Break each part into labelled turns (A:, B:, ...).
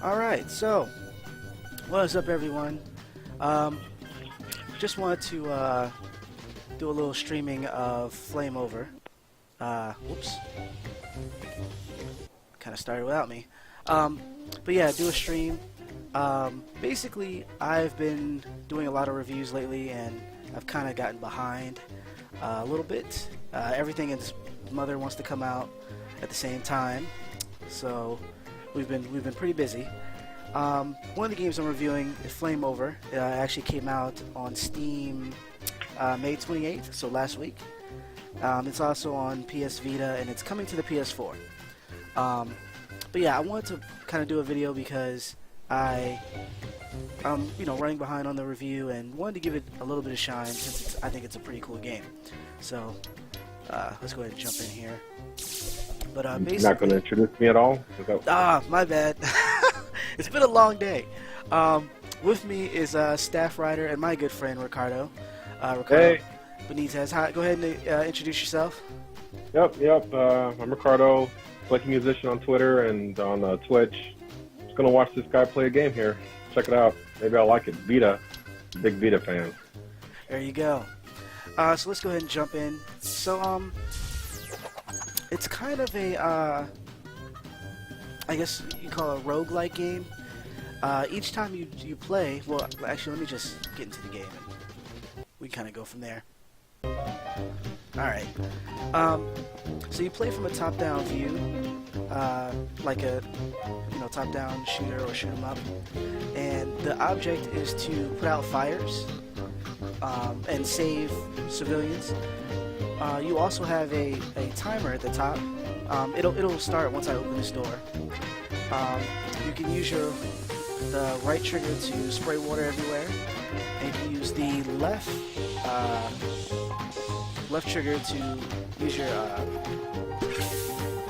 A: Alright, so, what is up everyone? Just wanted to do a little streaming of Flame Over. Whoops. Kind of started without me. But yeah, do a stream. Basically, I've been doing a lot of reviews lately, and I've kind of gotten behind a little bit. Everything and his mother wants to come out at the same time, so we've been pretty busy. One of the games I'm reviewing is Flame Over. It actually came out on Steam May 28th, so last week. It's also on PS Vita, and it's coming to the PS4. But yeah, I wanted to kind of do a video because I'm running behind on the review and wanted to give it a little bit of shine since I think it's a pretty cool game. So let's go ahead and jump in here. But basically,
B: you're not going to introduce me at all?
A: My bad. It's been a long day. With me is staff writer and my good friend Ricardo.
B: Hey.
A: Benitez. Hi, go ahead and introduce yourself.
B: Yep. I'm Ricardo, Flaky Musician on Twitter and on Twitch. Just going to watch this guy play a game here. Check it out. Maybe I'll like it. Vita. Big Vita fan.
A: There you go. So let's go ahead and jump in. So, it's kind of a, I guess you call it a roguelike game. Each time you play, well, actually, let me just get into the game and we kind of go from there. Alright. So you play from a top-down view, like a, top-down shooter or shoot 'em up. And the object is to put out fires, and save civilians. You also have a timer at the top. It'll start once I open this door. You can use the right trigger to spray water everywhere, and you can use the left trigger to use your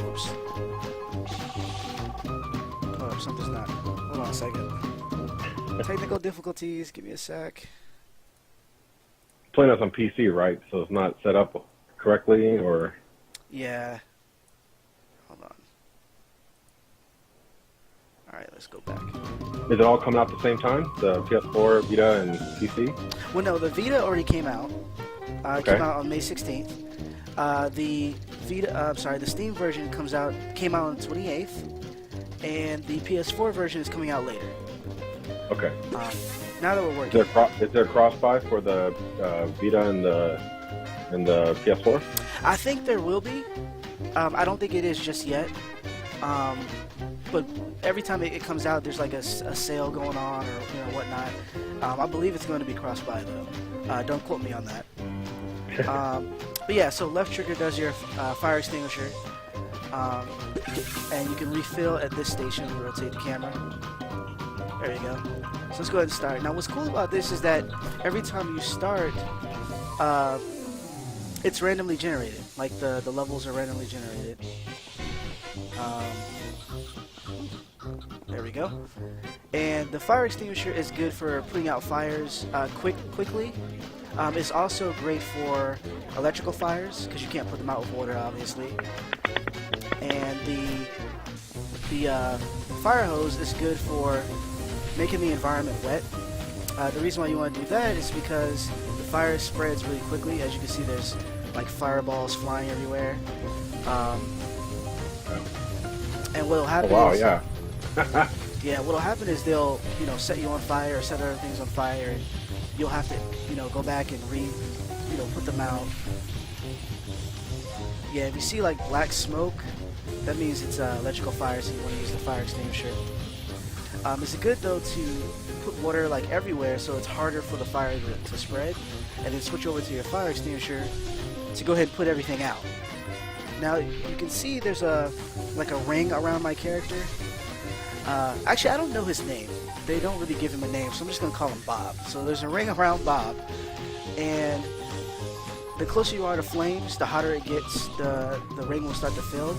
A: oops. Oh, something's not. Hold on a second. Technical difficulties. Give me a sec.
B: Playing this on PC, right? So it's not set up correctly, or?
A: Yeah. Hold on. Alright, let's go back.
B: Is it all coming out at the same time? The PS4, Vita, and PC?
A: Well, no, the Vita already came out. It came out on May 16th. The the Steam version came out on the 28th, and the PS4 version is coming out later.
B: Okay.
A: Now that we're working.
B: Is there cross-buy for the Vita and the PS4?
A: I think there will be. I don't think it is just yet. But every time it comes out, there's like a sale going on or whatnot. I believe it's going to be cross-buy though. Don't quote me on that. But yeah, so left trigger does your fire extinguisher, and you can refill at this station. Rotate the camera. There you go. So let's go ahead and start. Now, what's cool about this is that every time you start, it's randomly generated. Like the levels are randomly generated. There we go. And the fire extinguisher is good for putting out fires quickly. It's also great for electrical fires because you can't put them out with water, obviously. And the fire hose is good for making the environment wet. The reason why you want to do that is because the fire spreads really quickly. As you can see, there's like fireballs flying everywhere. And what'll happen is,
B: yeah.
A: yeah, what'll happen is they'll, set you on fire or set other things on fire, and you'll have to, go back and put them out. Yeah, if you see like black smoke, that means it's electrical fire, so you want to use the fire extinguisher. It's good though to put water like everywhere, so it's harder for the fire to spread, and then switch over to your fire extinguisher to go ahead and put everything out. Now you can see there's a ring around my character. Actually, I don't know his name. They don't really give him a name, so I'm just gonna call him Bob. So there's a ring around Bob, and the closer you are to flames, the hotter it gets. The ring will start to fill.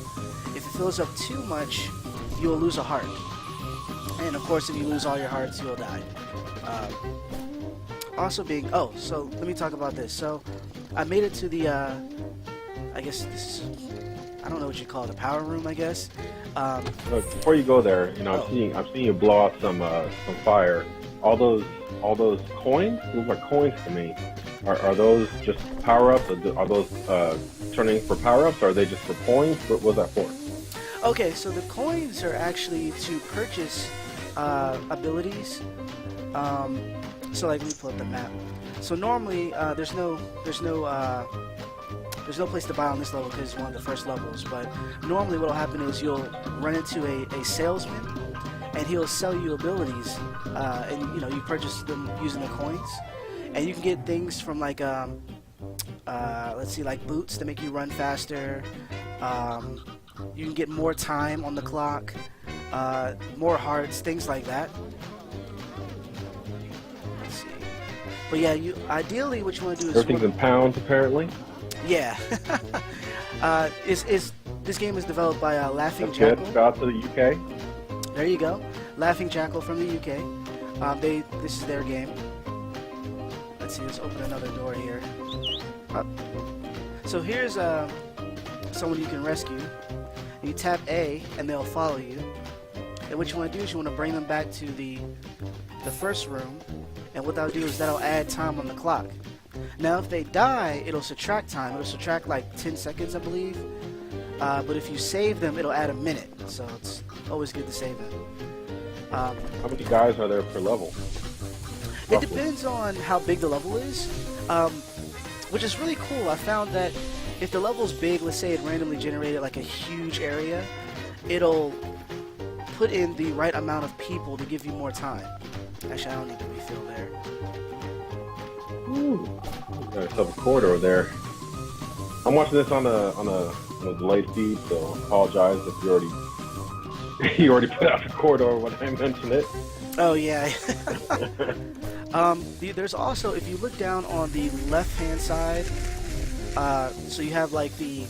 A: If it fills up too much, you'll lose a heart. And of course, if you lose all your hearts, you'll die. Also so let me talk about this. So I made it to the, I I don't know what you call it, a power room, I guess.
B: Look, before you go there, you know, I'm seeing you blow out some fire. All those coins, those are coins to me. Are those just power ups? Are those turning for power ups? Or are they just for points? What was that for?
A: Okay, so the coins are actually to purchase abilities. So like, let me pull up the map. So normally there's no place to buy on this level because it's one of the first levels. But normally what will happen is you'll run into a salesman, and he'll sell you abilities, and you know, you purchase them using the coins, and you can get things from like let's see, like boots to make you run faster. You can get more time on the clock, more hearts, things like that. Let's see. But yeah, ideally what you want to do is
B: Everything's in pounds, apparently.
A: Yeah. This game is developed by Laughing
B: That's
A: Jackal.
B: good. Shout out to the UK.
A: There you go. Laughing Jackal from the UK. This is their game. Let's see, let's open another door here. So here's someone you can rescue. You tap A and they'll follow you. And what you want to do is you want to bring them back to the first room, and what that'll do is that'll add time on the clock. Now if they die, it'll subtract time. It'll subtract like 10 seconds, I believe. But if you save them, it'll add a minute. So it's always good to save them.
B: How many guys are there per level?
A: It depends on how big the level is, which is really cool. I found that if the level's big, let's say it randomly generated like a huge area, it'll put in the right amount of people to give you more time. Actually, I don't need to refill there.
B: Ooh, got yourself a corridor there. I'm watching this on a delayed feed, so I apologize if you already put out the corridor when I mentioned it.
A: Oh yeah. There's also, if you look down on the left-hand side, so you have like the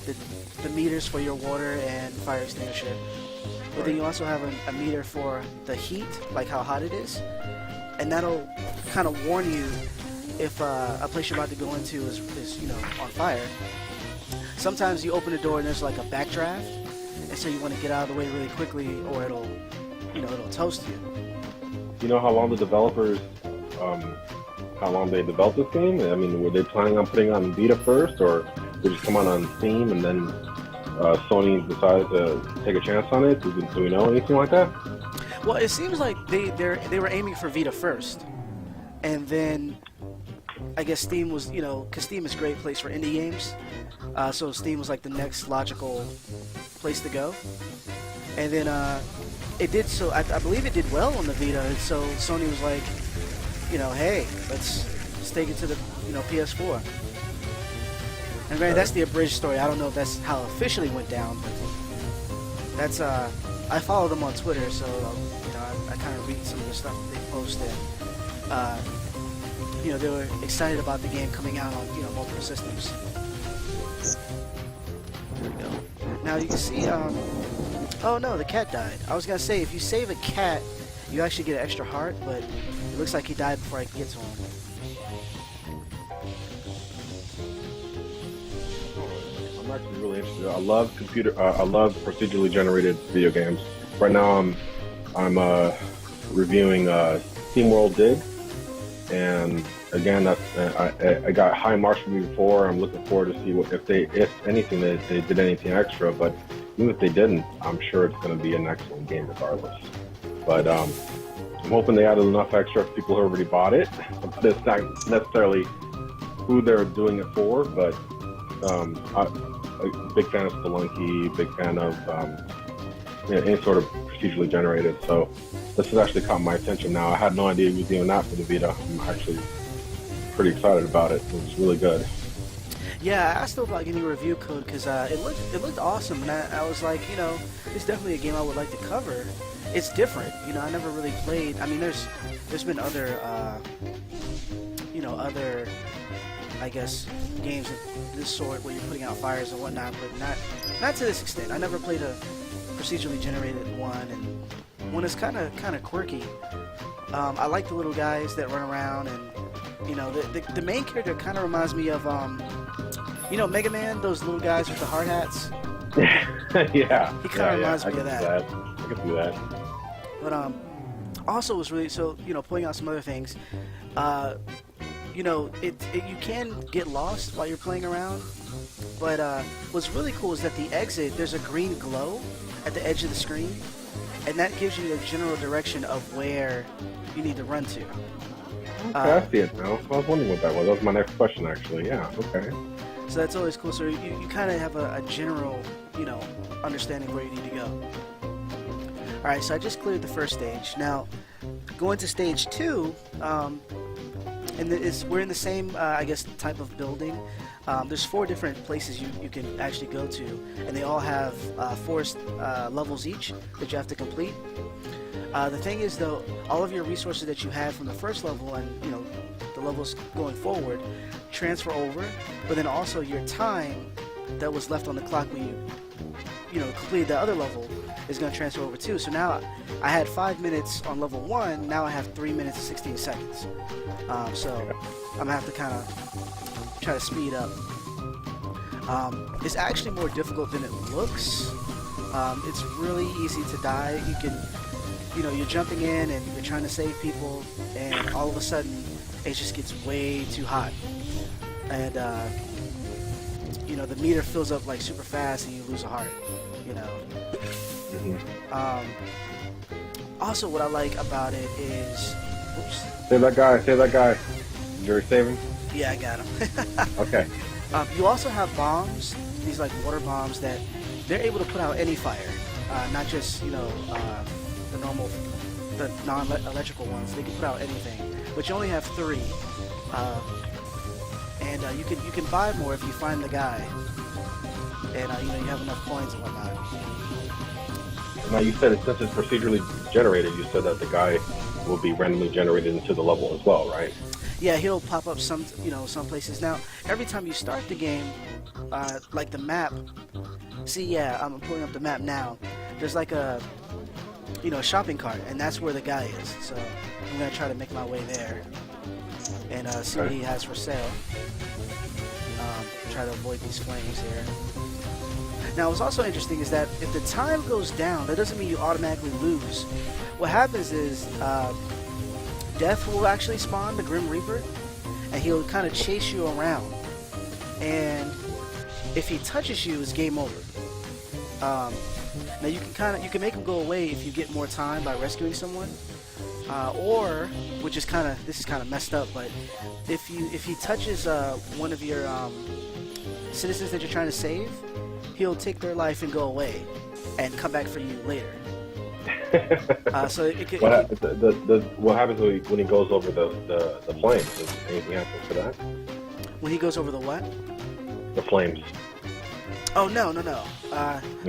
A: meters for your water and fire extinguisher, but then you also have a meter for the heat, like how hot it is, and that'll kind of warn you if a place you're about to go into is you know, on fire. Sometimes you open the door and there's like a backdraft, and so you want to get out of the way really quickly, or it'll toast you.
B: You know how long the developers, how long they developed this game? I mean, were they planning on putting it on Vita first, or did it just come out on Steam and then Sony decided to take a chance on it? Do we know anything like that?
A: Well, it seems like they were aiming for Vita first, and then I guess Steam was, you know, because Steam is a great place for indie games, so Steam was like the next logical place to go. And then it did so. I believe it did well on the Vita, and so Sony was like, you know, hey, let's take it to the, you know, PS4. And granted, that's the abridged story. I don't know if that's how it officially went down, but that's I follow them on Twitter, so you know, I kind of read some of the stuff that they post, and you know, they were excited about the game coming out on, you know, multiple systems. There we go. Now you can see, oh no, the cat died. I was gonna say, if you save a cat, you actually get an extra heart, but it looks like he died before I could get to him.
B: I'm actually really interested. I love I love procedurally generated video games. Right now, I'm reviewing SteamWorld Dig, and again, I got high marks from you before. I'm looking forward to see if anything, they did anything extra. But even if they didn't, I'm sure it's going to be an excellent game regardless. But I'm hoping they added enough extra for people who already bought it. But it's not necessarily who they're doing it for. But I'm a big fan of Spelunky, big fan of any sort of procedurally generated. So this has actually caught my attention now. I had no idea he was doing that for the Vita. I'm actually pretty excited about it. It was really good.
A: Yeah, I asked them about getting a review code because it looked awesome, and I was like, you know, it's definitely a game I would like to cover. It's different, you know. I never really played. I mean, there's been other, you know, other, I guess, games of this sort where you're putting out fires and whatnot, but not to this extent. I never played a procedurally generated one, and one is kind of quirky. I like the little guys that run around, and you know, the main character kind of reminds me of you know, Mega Man, those little guys with the hard hats.
B: Yeah,
A: He kind of
B: yeah,
A: reminds
B: I
A: me
B: can
A: of
B: see
A: that.
B: that. I can see that.
A: But also was really so pointing out some other things. Uh, you can get lost while you're playing around, but what's really cool is that the exit there's a green glow at the edge of the screen, and that gives you a general direction of where you need to run to.
B: Okay, I see it now. I was wondering what that was. That was my next question, actually. Yeah, okay.
A: So that's always cool. So you kind of have a general, understanding where you need to go. All right, so I just cleared the first stage. Now, going to stage 2, we're in the same, I guess, type of building. There's 4 different places you can actually go to, and they all have 4 levels each that you have to complete. The thing is, though, all of your resources that you had from the first level and the levels going forward transfer over, but then also your time that was left on the clock when you completed the other level is going to transfer over too. So now I had 5 minutes on level 1. Now I have 3 minutes and 16 seconds. So I'm gonna have to kind of try to speed up. It's actually more difficult than it looks. It's really easy to die. You can, you're jumping in and you're trying to save people, and all of a sudden it just gets way too hot, and the meter fills up like super fast, and you lose a heart. Also, what I like about it is, oops.
B: Save that guy. Save that guy. Did you already save him?
A: Yeah, I got him.
B: Okay.
A: You also have bombs, these like water bombs that they're able to put out any fire, not just the non-electrical ones. They can put out anything, but you only have 3, and you can buy more if you find the guy, and you have enough coins and whatnot.
B: Now you said since it's procedurally generated, you said that the guy will be randomly generated into the level as well, right?
A: Yeah, he'll pop up some places. Now, every time you start the game, like the map. See, yeah, I'm pulling up the map now. There's like a shopping cart, and that's where the guy is. So I'm gonna try to make my way there and see what he has for sale. Try to avoid these flames here. Now, what's also interesting is that if the time goes down, that doesn't mean you automatically lose. What happens is Death will actually spawn, the Grim Reaper, and he'll kind of chase you around. And if he touches you, it's game over. Now you can make him go away if you get more time by rescuing someone, or this is kind of messed up, but if he touches one of your citizens that you're trying to save, he'll take their life and go away, and come back for you later. So
B: what happens when he goes over the flames? Does anything happen for that?
A: When he goes over the what?
B: The flames.
A: Oh no.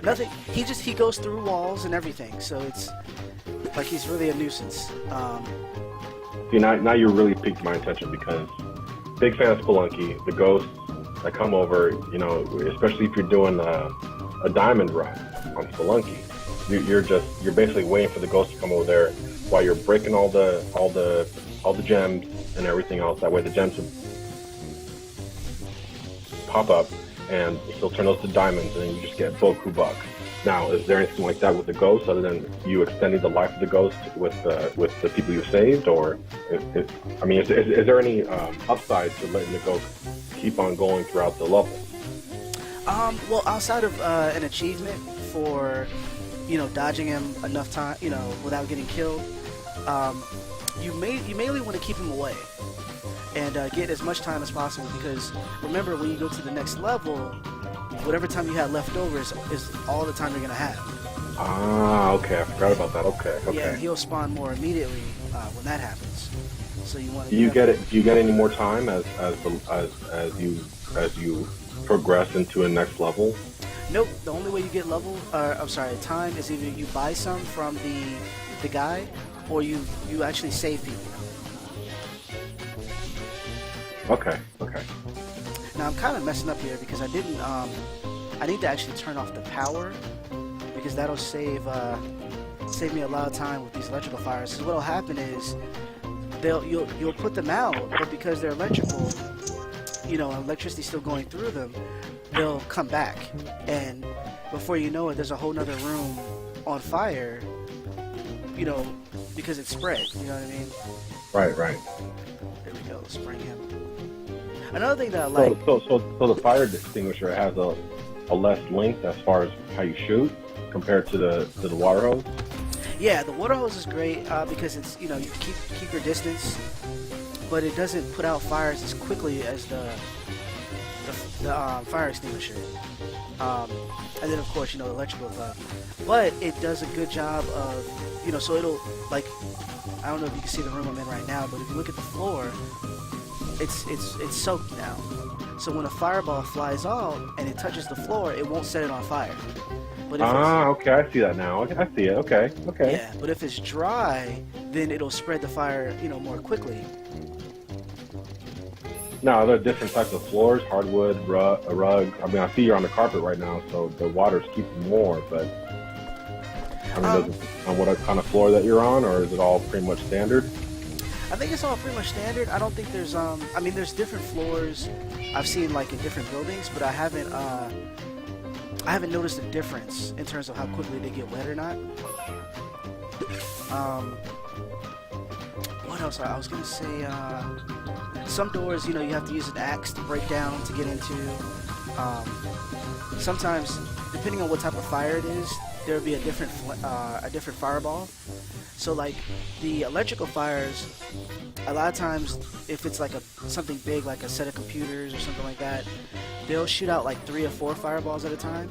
A: Nothing. He goes through walls and everything. So it's like he's really a nuisance.
B: Now you really piqued my attention because big fan of Spelunky, the ghosts that come over. Especially if you're doing a diamond run on Spelunky. You're basically waiting for the ghost to come over there while you're breaking all the gems and everything else. That way the gems will pop up and he'll turn those to diamonds, and then you just get boku bucks. Now, is there anything like that with the ghost other than you extending the life of the ghost with the people you saved, or is there any upside to letting the ghost keep on going throughout the level?
A: Well, outside of an achievement for dodging him enough time, without getting killed, you mainly want to keep him away and get as much time as possible, because remember, when you go to the next level, whatever time you had left over is all the time you're gonna have.
B: Ah, okay, I forgot about that. Okay.
A: Yeah, he'll spawn more immediately when that happens. So you want to.
B: Do you get any more time as you progress into a next level?
A: Nope. The only way you get time is either you buy some from the guy, or you actually save people.
B: Okay.
A: Now I'm kind of messing up here because I didn't. I need to actually turn off the power, because that'll save me a lot of time with these electrical fires. Because what'll happen is you'll put them out, but because they're electrical, electricity's still going through them, they'll come back, and before you know it, there's a whole nother room on fire, you know, because it spread. You know what I mean?
B: Right, right.
A: There we go. Let's bring him. Another thing that I
B: So,
A: like.
B: so the fire extinguisher has a less length as far as how you shoot compared to the water hose.
A: Yeah, the water hose is great because it's, you know, you keep your distance, but it doesn't put out fires as quickly as the fire extinguisher. And then of course, you know, electrical stuff. But it does a good job of, you know, so it'll, like, I don't know if you can see the room I'm in right now, but if you look at the floor, it's soaked now. So when a fireball flies out and it touches the floor, it won't set it on fire. But if
B: Okay, I see that now. Okay, I see it. Okay, okay.
A: yeah, but if it's dry, then it'll spread the fire, you know, more quickly.
B: Now, there are different types of floors, hardwood, rug. I mean, I see you're on the carpet right now, so the water's keeping more, but I mean, does it depend on what kind of floor that you're on, or is it all pretty much standard?
A: I think it's all pretty much standard. I don't think there's I mean, there's different floors I've seen like in different buildings, but I haven't noticed a difference in terms of how quickly they get wet or not. What else? I was gonna say, some doors, you know, you have to use an axe to break down to get into. Sometimes, depending on what type of fire it is, there'll be a different fireball. So like the electrical fires, a lot of times, if it's like something big, like a set of computers or something like that, they'll shoot out like 3 or 4 fireballs at a time.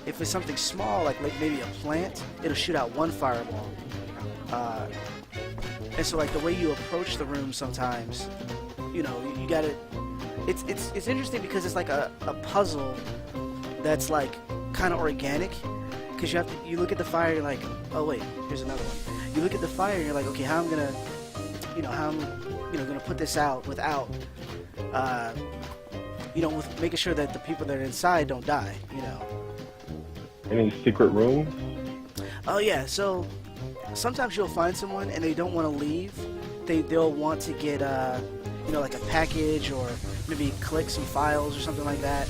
A: If it's something small, like maybe a plant, it'll shoot out 1 fireball. And so like the way you approach the room sometimes, you know, you gotta, it's interesting because it's like a puzzle that's like kind of organic, because you look at the fire, you're like, oh wait, here's another one. You look at the fire and you're like, okay, how I'm gonna put this out without, you know, with making sure that the people that are inside don't die, you know.
B: Any secret rooms?
A: Oh yeah, so sometimes you'll find someone and they don't want to leave. They'll want to get you know, like a package or maybe collect some files or something like that.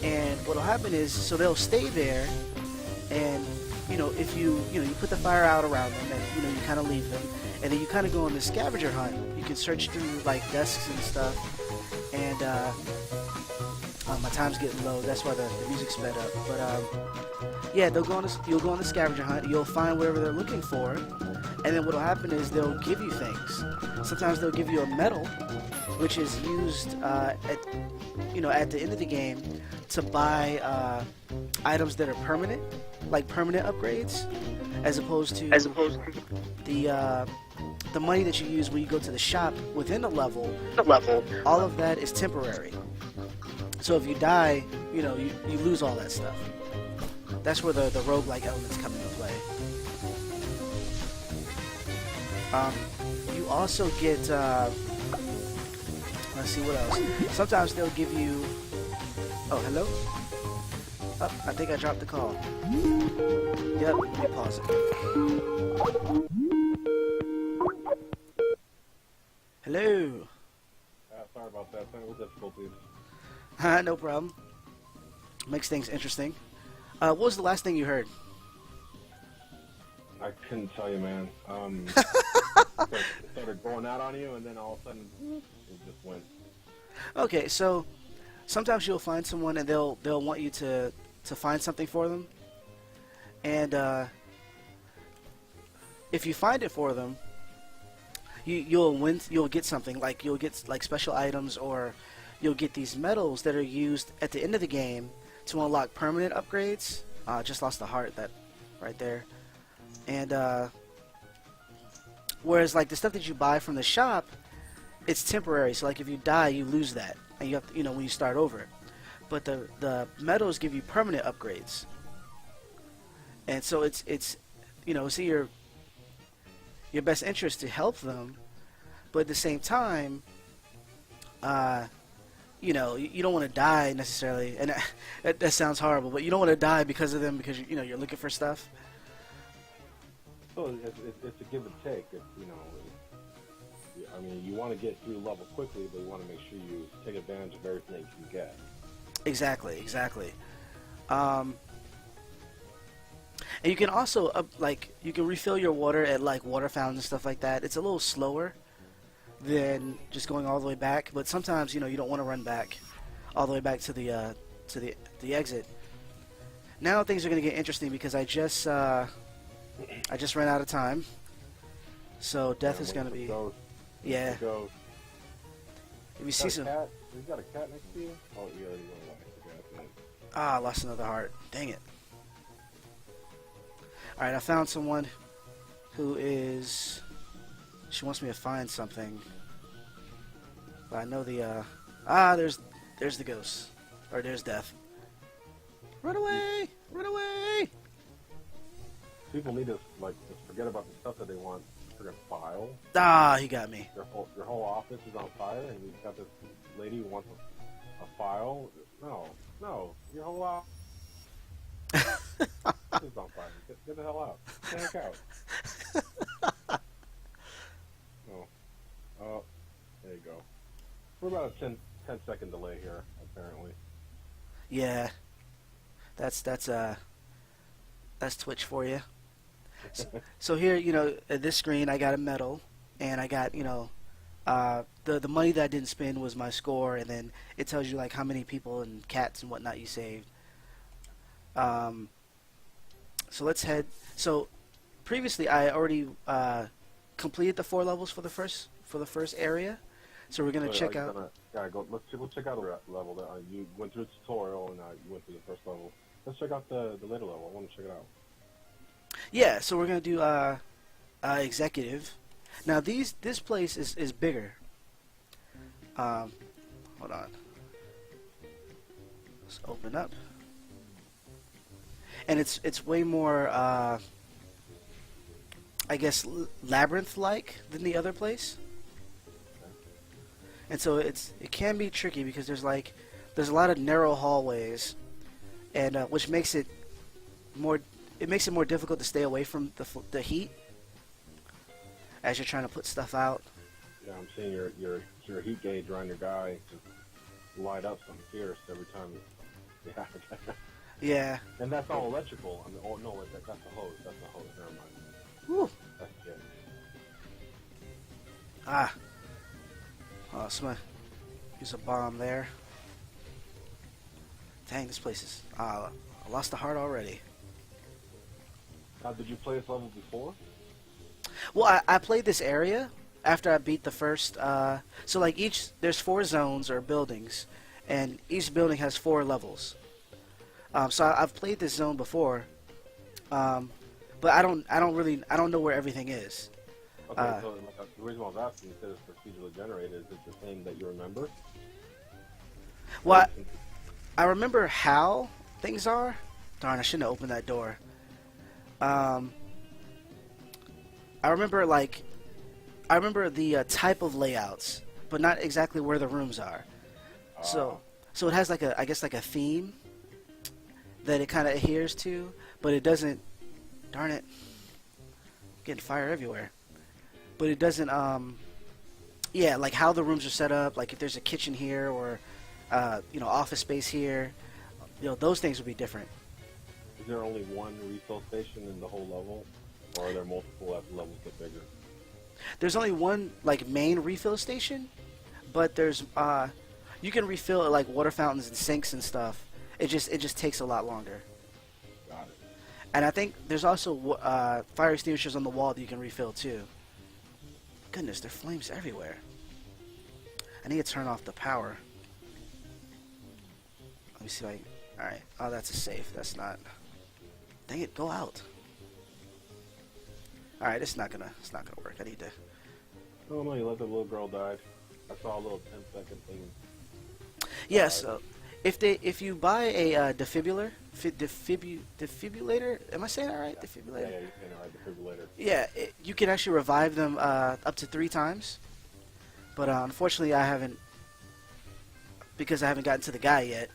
A: And what'll happen is, so they'll stay there, and you know, if you put the fire out around them, and you know, you kind of leave them, and then you kind of go on the scavenger hunt. You can search through like desks and stuff, and my time's getting low. That's why the music's sped up. But yeah, you'll go on the scavenger hunt. You'll find whatever they're looking for, and then what'll happen is they'll give you things. Sometimes they'll give you a medal, which is used at the end of the game to buy items that are permanent, like permanent upgrades, as opposed to the money that you use when you go to the shop within the level. All of that is temporary. So if you die, you know, you lose all that stuff. That's where the roguelike elements come into play. You also get, let's see what else. Sometimes they'll give you, oh, hello? Oh, I think I dropped the call. Yep, let me pause it. Hello?
B: Sorry about that. Technical difficulties.
A: No problem. Makes things interesting. What was the last thing you heard?
B: I couldn't tell you, man. It started going out on you, and then all of a sudden, it just went.
A: Okay, so sometimes you'll find someone and they'll want you to find something for them, and if you find it for them, you'll get something, like you'll get like special items, or you'll get these medals that are used at the end of the game to unlock permanent upgrades. Just lost the heart that right there. And whereas like the stuff that you buy from the shop, it's temporary. So like if you die, you lose that, and you have to, you know, when you start over. But the medals give you permanent upgrades. And so it's you know, it's in your best interest to help them, but at the same time, you know, you don't want to die necessarily, and that sounds horrible, but you don't want to die because of them, because you know, you're looking for stuff.
B: So it's a give and take. It's, you know, I mean, you want to get through level quickly, but you want to make sure you take advantage of everything that you can get.
A: Exactly. And you can also like you can refill your water at like water fountains and stuff like that. It's a little slower than just going all the way back, but sometimes you don't want to run back all the way back to the exit. Now things are going to get interesting because I just ran out of time, so death is going to be yeah. If you see some
B: cat? You got a cat next to you? Oh, you already went away.
A: I lost another heart. Dang it. All right, I found someone who is. She wants me to find something, but I know the there's the ghost, or there's death. Run away! Run away!
B: People need to just forget about the stuff that they want. Friggin' file.
A: Ah, he got me.
B: Your whole office is on fire, and you've got this lady who wants a file. No, your whole office is on fire. Get the hell out. Stank out. Oh, there you go. We're about a 10-second delay here, apparently.
A: Yeah, that's Twitch for you. So here, at this screen, I got a medal, and I got, the money that I didn't spend was my score, and then it tells you like how many people and cats and whatnot you saved. So let's head. So previously, I already completed the 4 levels for the first area. So we're gonna check out.
B: Let's check out the level that you went through the tutorial and you went through the first level. Let's check out the later level. I want to check it out.
A: Yeah, so we're gonna do executive. Now this place is bigger. Hold on. Let's open up. And it's way more I guess labyrinth-like than the other place. And so it can be tricky because there's a lot of narrow hallways, and which makes it more difficult to stay away from the heat as you're trying to put stuff out.
B: Yeah, I'm seeing your heat gauge around your guy just light up something fierce every time. Yeah.
A: Yeah.
B: And that's all electrical. I mean, oh no, that's the hose. That's the hose. Never mind.
A: Woo.
B: That's it.
A: Ah. Oh, somebody use a bomb there. Dang, this place is. I lost the heart already.
B: Did you play this level before?
A: Well, I played this area after I beat the first. So like there's 4 zones or buildings, and each building has 4 levels. So I've played this zone before, but I don't know where everything is.
B: Okay, so the reason why I was asking, you said it's procedurally generated. Is it the same that you remember?
A: Well, I remember how things are. Darn, I shouldn't have opened that door. I remember the type of layouts, but not exactly where the rooms are. So it has like a theme that it kind of adheres to, but it doesn't. Darn it, getting fire everywhere. But it doesn't. Yeah, like how the rooms are set up. Like if there's a kitchen here or office space here, those things would be different.
B: Is there only one refill station in the whole level, or are there multiple as the levels get bigger?
A: There's only one main refill station, but there's you can refill at water fountains and sinks and stuff. It just takes a lot longer.
B: Got it.
A: And I think there's also fire extinguishers on the wall that you can refill too. Goodness, there are flames everywhere. I need to turn off the power. Let me see if I. All right. Oh, that's a safe. That's not. Dang it! Go out. All right, it's not gonna work. I need to.
B: Oh no! You let the little girl die. I saw a little 10-second thing.
A: Yes. If you buy a defibrillator, am I saying that right?
B: Yeah.
A: Defibrillator.
B: Yeah, you're saying it right. Defibrillator.
A: Yeah, you can actually revive them up to 3 times, but unfortunately I haven't, because I haven't gotten to the guy yet.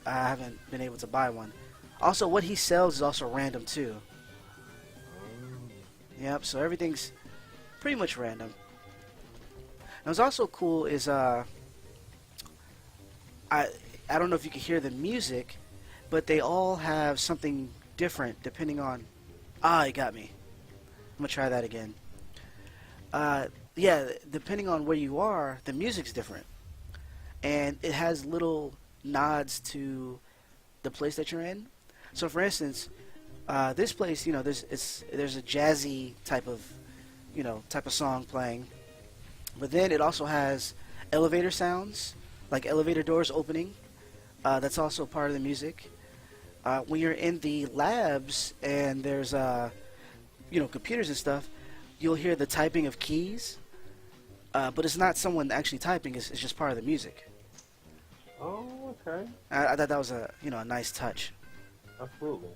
A: I haven't been able to buy one. Also, what he sells is also random too. Yep, so everything's pretty much random. Now, what's also cool is I don't know if you can hear the music, but they all have something different depending on. Ah, it got me. I'm gonna try that again. Yeah, depending on where you are, the music's different, and it has little nods to the place that you're in. So, for instance, this place, there's a jazzy type of song playing, but then it also has elevator sounds, like elevator doors opening. That's also part of the music. When you're in the labs and there's computers and stuff, you'll hear the typing of keys, but it's not someone actually typing. It's just part of the music.
B: Oh, okay.
A: I thought that was a nice touch.
B: Absolutely.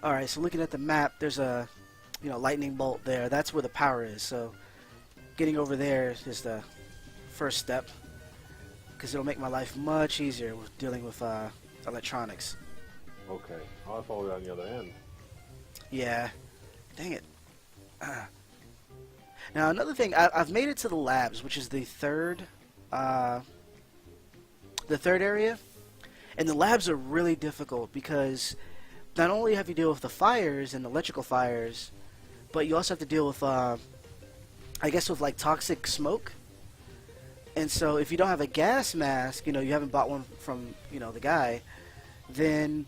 A: All right, so looking at the map, there's a lightning bolt there. That's where the power is. So getting over there is the first step, because it'll make my life much easier with dealing with electronics.
B: Okay. Oh, that's all the way on the other end.
A: Yeah. Dang it. Now another thing, I've made it to the labs, which is the third area, and the labs are really difficult because not only have you deal with the fires and electrical fires, but you also have to deal with, with like toxic smoke. And so if you don't have a gas mask, you haven't bought one from, the guy, then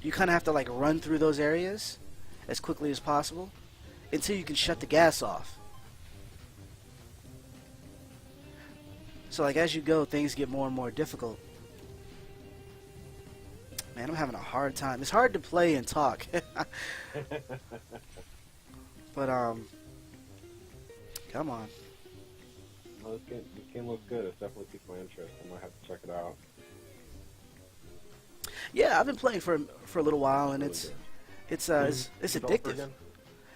A: you kind of have to like run through those areas as quickly as possible until you can shut the gas off. So like as you go, things get more and more difficult. Man, I'm having a hard time. It's hard to play and talk. But come on.
B: Well, this game looks good. It's definitely piqued my interest. I might have to check it out.
A: Yeah, I've been playing for a little while, and
B: Really
A: it's
B: good.
A: addictive.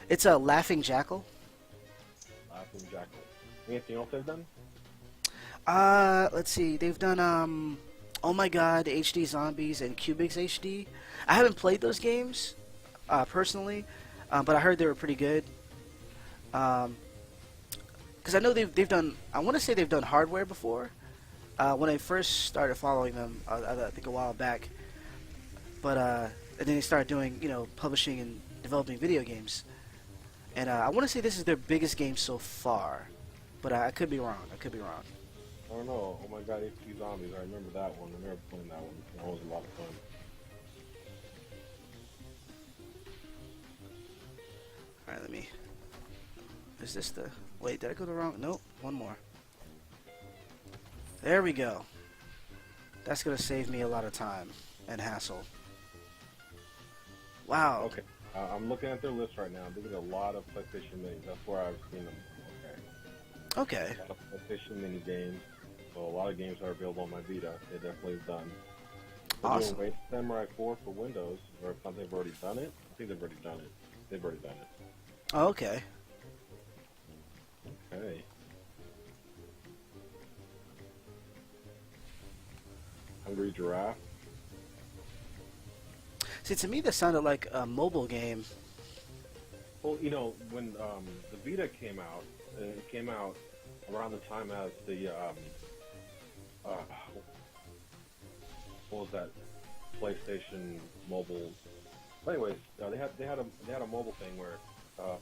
A: It's a Laughing Jackal.
B: Laughing Jackal. Anything else they've done?
A: Let's see. They've done Oh My God, HD Zombies, and Cubics HD. I haven't played those games personally, but I heard they were pretty good. Because I know they've done. I want to say they've done hardware before. When I first started following them, I think a while back. But and then they started doing publishing and developing video games. And I want to say this is their biggest game so far, but I could be wrong.
B: I don't know. Oh My God, HD Zombies. I remember that one. I remember playing that one. That was a lot of fun.
A: All right, let me. Is this the? Wait, did I go the wrong? Nope. One more. There we go. That's gonna save me a lot of time and hassle. Wow.
B: Okay. I'm looking at their list right now. They did a lot of PlayStation minis. That's where I've seen them.
A: Okay.
B: A lot of PlayStation mini games. So a lot of games are available on my Vita. They definitely have done. They're
A: Awesome.
B: doing Samurai 4 for Windows, or if they've already done it. I think they've already done it. They've already done it.
A: Oh, okay.
B: Okay. Hungry Giraffe.
A: See, to me, that sounded like a mobile game.
B: Well, when the Vita came out, it came out around the time as the what was that PlayStation mobile? Anyways, they had a mobile thing where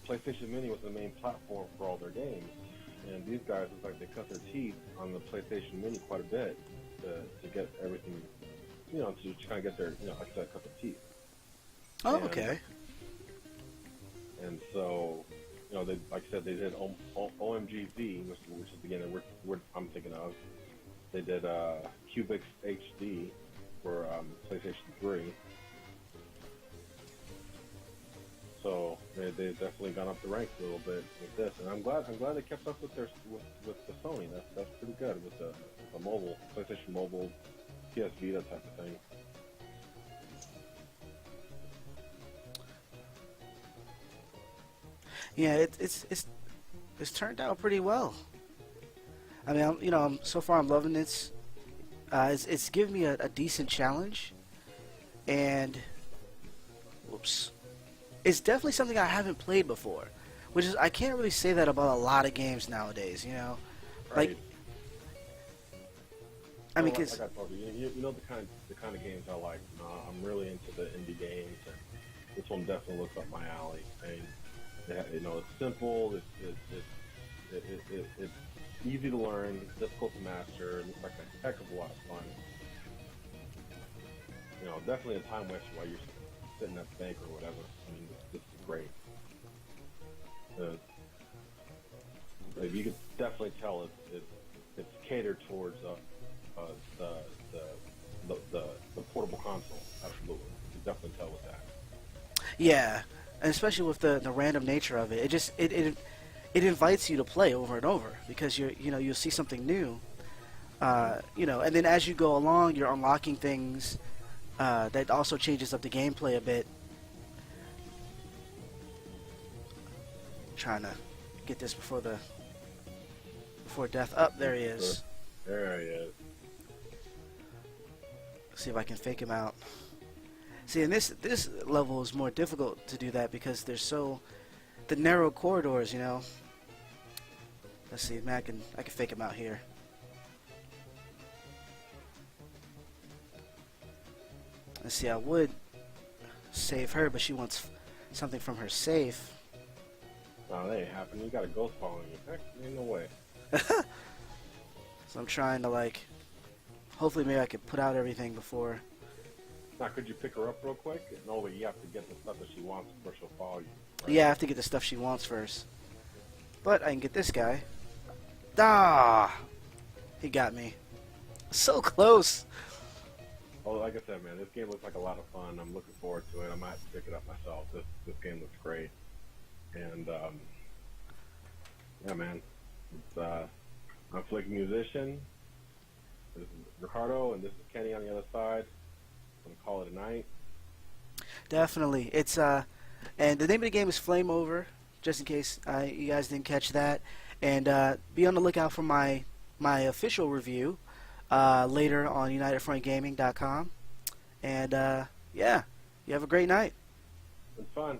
B: PlayStation Mini was the main platform for all their games, and these guys look like they cut their teeth on the PlayStation Mini quite a bit to get everything, to kind of get their, like I said, cut their teeth.
A: Oh, okay.
B: And so, they, like I said, they did OMGV, which is the game that I'm thinking of. They did Cubics HD for PlayStation 3. So they've definitely gone up the ranks a little bit with this, and I'm glad they kept up with with the Sony. That's pretty good with the mobile PlayStation Mobile, PS Vita type of thing.
A: Yeah, it's turned out pretty well. I mean, so far I'm loving it. It's given me a decent challenge, and whoops, it's definitely something I haven't played before, which is I can't really say that about a lot of games nowadays.
B: Right.
A: Like I mean,
B: like
A: because
B: I told you, the kind of games I like. I'm really into the indie games, and this one definitely looks up my alley. I mean, you know, it's simple. It's easy to learn. It's difficult to master. It looks like a heck of a lot of fun. You know, definitely a time waster while you're sitting at the bank or whatever. I mean, this is great. You can definitely tell it's catered towards the portable console. Absolutely, you can definitely tell with that.
A: Yeah, and especially with the random nature of it, it invites you to play over and over because you'll see something new, and then as you go along, you're unlocking things that also changes up the gameplay a bit. Trying to get this before death. Up there he is.
B: There he is.
A: See if I can fake him out. See, in this level is more difficult to do that because there's the narrow corridors, you know. Let's see, man, I can fake him out here. Let's see, I would save her, but she wants something from her safe.
B: No, that ain't happening. You got a ghost following you. Heck, ain't no way.
A: So I'm trying to hopefully maybe I could put out everything before.
B: Now, could you pick her up real quick? No, but you have to get the stuff that she wants before she'll follow you. Right?
A: Yeah, I have to get the stuff she wants first. But I can get this guy. Ah! He got me. So close!
B: Oh, like I said, man, this game looks like a lot of fun. I'm looking forward to it. I might have to pick it up myself. This game looks great. And, yeah, man. I'm Flick Musician. This is Ricardo, and this is Kenny on the other side. I'm going to call it a night.
A: Definitely. It's, and the name of the game is Flame Over, just in case you guys didn't catch that. And be on the lookout for my official review later on UnitedFrontGaming.com. And, yeah, you have a great night.
B: It's fun.